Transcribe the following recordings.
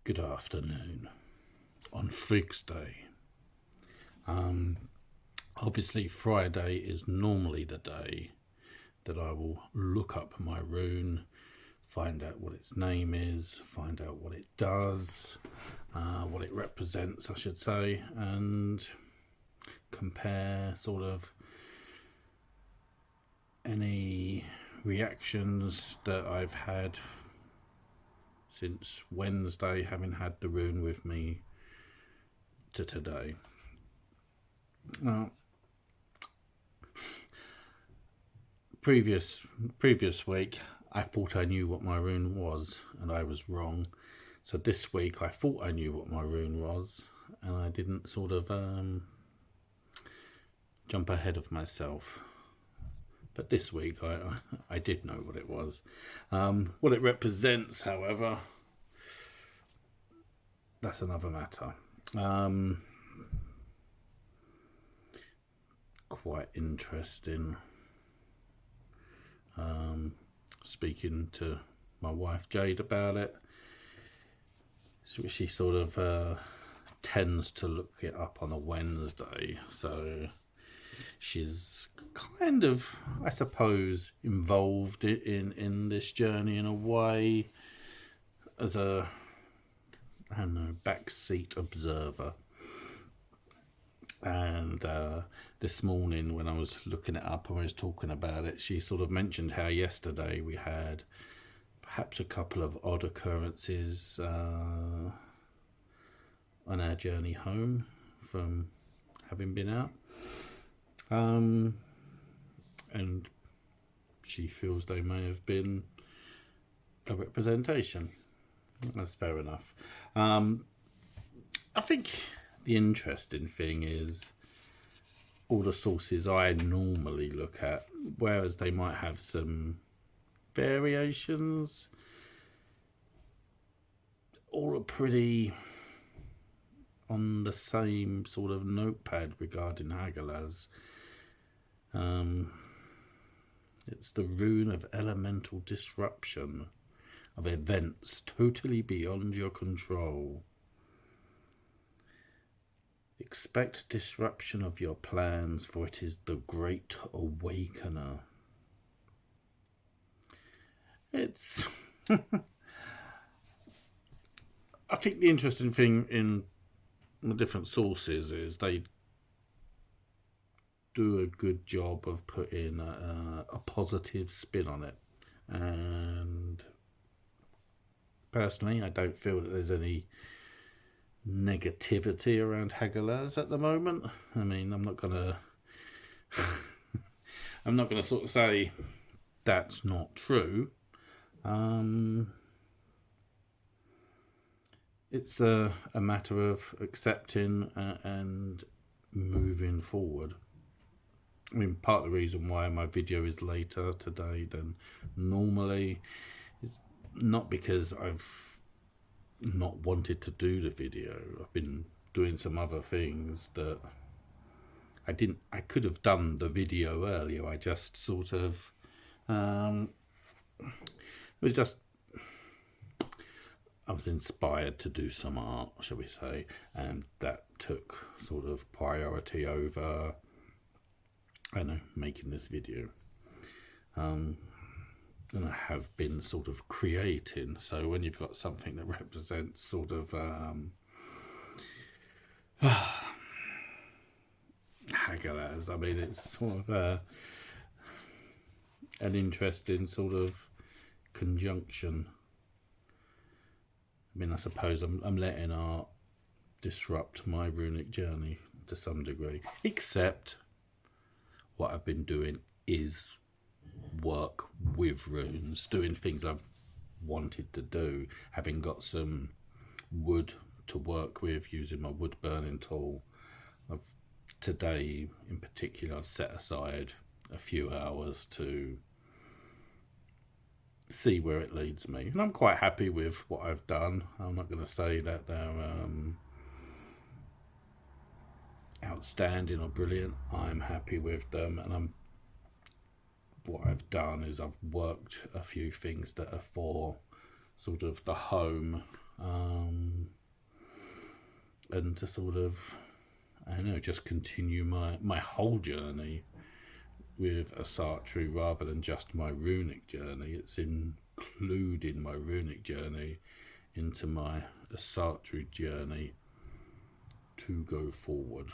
Good afternoon on Frigg's Day. Obviously Friday is normally the day that I will look up my rune, find out what its name is, find out what it does, what it represents I should say, and compare sort of any reactions that I've had since Wednesday, having had the rune with me to today. Now, previous week I thought I knew what my rune was and I was wrong. So this week I thought I knew what my rune was and I didn't sort of jump ahead of myself. But this week I did know what it was. What it represents, however, that's another matter. Quite interesting. Speaking to my wife Jade about it, so she sort of tends to look it up on a Wednesday, so she's kind of, I suppose, involved in this journey in a way, as a, I don't know, backseat observer. And this morning when I was looking it up and I was talking about it, she sort of mentioned how yesterday we had perhaps a couple of odd occurrences on our journey home from having been out. And she feels they may have been a representation. That's fair enough. I think the interesting thing is all the sources I normally look at, whereas they might have some variations, all are pretty on the same sort of notepad regarding Hagalaz. It's the rune of elemental disruption of events totally beyond your control. Expect disruption of your plans, for it is the Great Awakener. It's I think the interesting thing in the different sources is they do a good job of putting a positive spin on it, and personally I don't feel that there's any negativity around Hagalaz at the moment. I mean, I'm not gonna sort of say that's not true. It's a matter of accepting and moving forward. I mean, part of the reason why my video is later today than normally is not because I've not wanted to do the video. I've been doing some other things that I could have done the video earlier. I just sort of it was just, I was inspired to do some art, shall we say, and that took sort of priority over, I don't know, making this video. And I have been sort of creating, so when you've got something that represents sort of Hagalaz, I mean, it's sort of an interesting sort of conjunction. I mean, I suppose I'm letting art disrupt my runic journey to some degree, except what I've been doing is work with runes, doing things I've wanted to do, having got some wood to work with using my wood burning tool. Today in particular I've set aside a few hours to see where it leads me, and I'm quite happy with what I've done. I'm not going to say that they're outstanding or brilliant. I'm happy with them, and what I've done is I've worked a few things that are for sort of the home and to sort of, I don't know, just continue my whole journey with Asatru rather than just my Runic journey. It's including my Runic journey into my Asatru journey to go forward.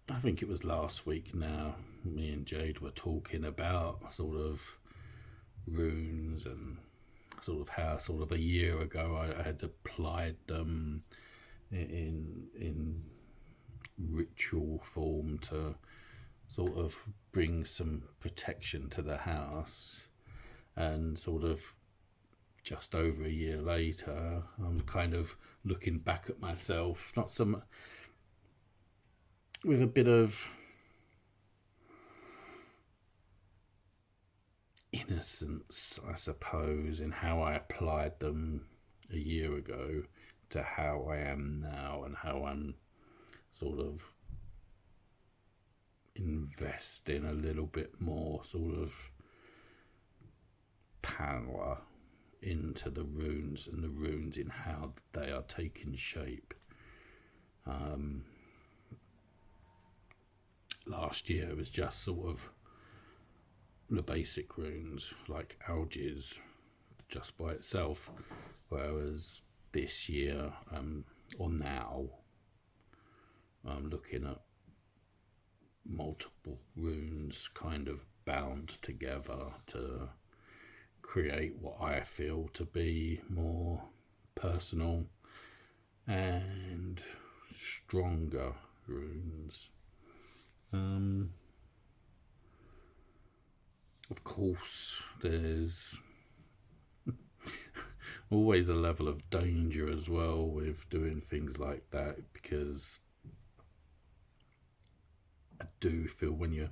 I think it was last week now, me and Jade were talking about sort of runes and sort of how sort of a year ago I had applied them in ritual form to sort of bring some protection to the house, and sort of just over a year later I'm kind of looking back at myself, not some with a bit of innocence, I suppose, in how I applied them a year ago to how I am now, and how I'm sort of investing a little bit more sort of power into the runes, and the runes in how they are taking shape. Last year was just sort of the basic runes like algaes just by itself, whereas this year or now I'm looking at multiple runes kind of bound together to create what I feel to be more personal and stronger runes. Of course, there's always a level of danger as well with doing things like that, because I do feel when you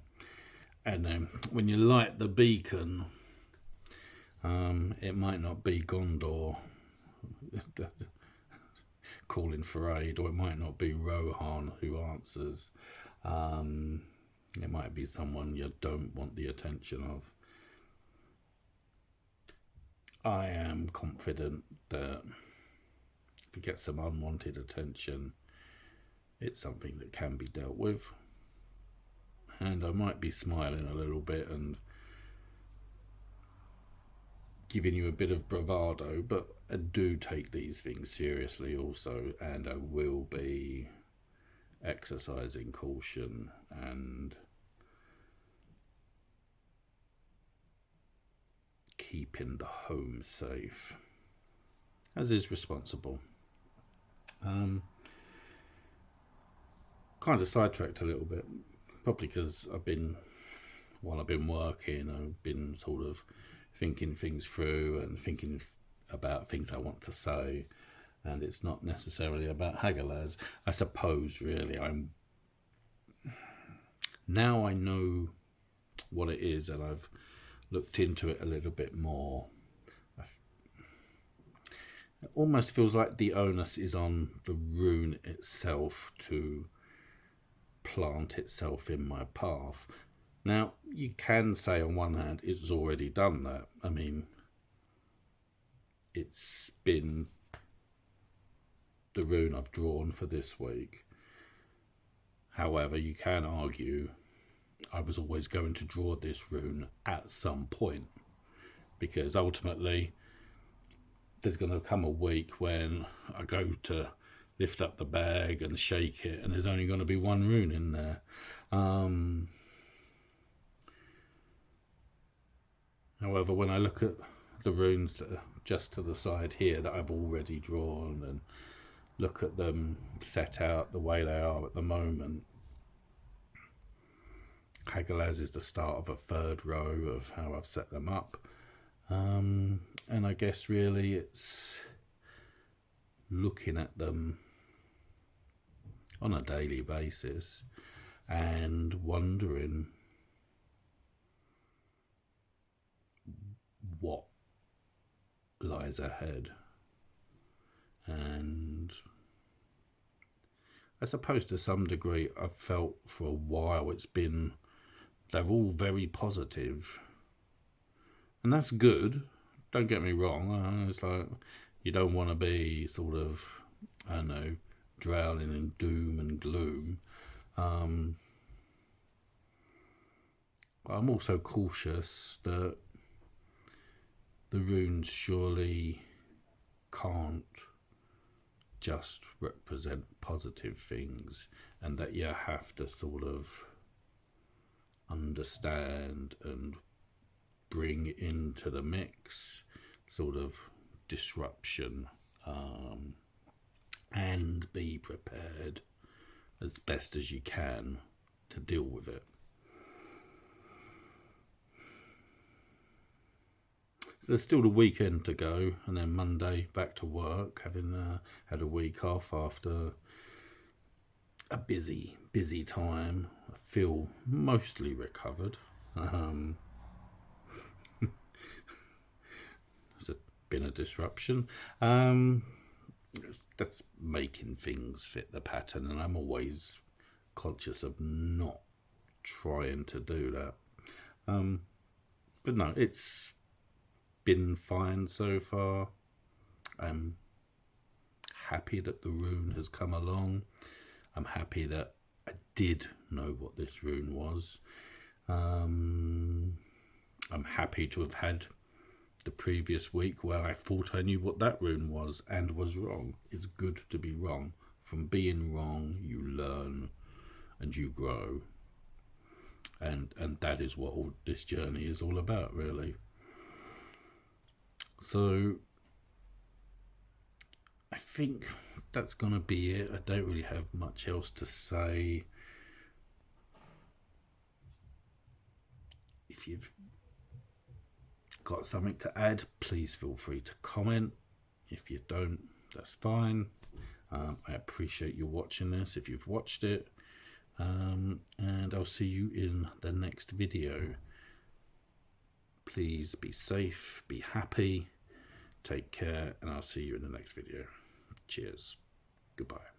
light the beacon, it might not be Gondor calling for aid, or it might not be Rohan who answers. It might be someone you don't want the attention of. I am confident that if you get some unwanted attention, it's something that can be dealt with. And I might be smiling a little bit and giving you a bit of bravado, but I do take these things seriously also, and I will be exercising caution and keeping the home safe, as is responsible. Kind of sidetracked a little bit, probably because while I've been working, I've been sort of thinking things through and thinking about things I want to say, and it's not necessarily about Hagalaz. I suppose really now I know what it is, and I've looked into it a little bit more. It almost feels like the onus is on the rune itself to plant itself in my path. Now, you can say on one hand it's already done that. I mean, it's been the rune I've drawn for this week. However, you can argue I was always going to draw this rune at some point, because ultimately there's going to come a week when I go to lift up the bag and shake it, and there's only going to be one rune in there. However, when I look at the runes that are just to the side here that I've already drawn, and look at them set out the way they are at the moment, Hagalaz is the start of a third row of how I've set them up. And I guess really it's looking at them on a daily basis and wondering what lies ahead. And I suppose to some degree I've felt for a while they're all very positive, and that's good, don't get me wrong. It's like you don't want to be sort of, I don't know, drowning in doom and gloom. I'm also cautious that the runes surely can't just represent positive things, and that you have to sort of understand and bring into the mix sort of disruption, and be prepared as best as you can to deal with it. There's still the weekend to go, and then Monday back to work, having had a week off after a busy time. I feel mostly recovered. It's been a disruption. That's making things fit the pattern, and I'm always conscious of not trying to do that. But no, it's been fine so far. I'm happy that the rune has come along. I'm happy that I did know what this rune was. I'm happy to have had the previous week where I thought I knew what that rune was and was wrong. It's good to be wrong. From being wrong, you learn and you grow. And that is what all this journey is all about, really. So I think that's going to be it. I don't really have much else to say. If you've got something to add, please feel free to comment. If you don't, that's fine. I appreciate you watching this if you've watched it. And I'll see you in the next video. Please be safe, be happy, take care, and I'll see you in the next video. Cheers. Goodbye.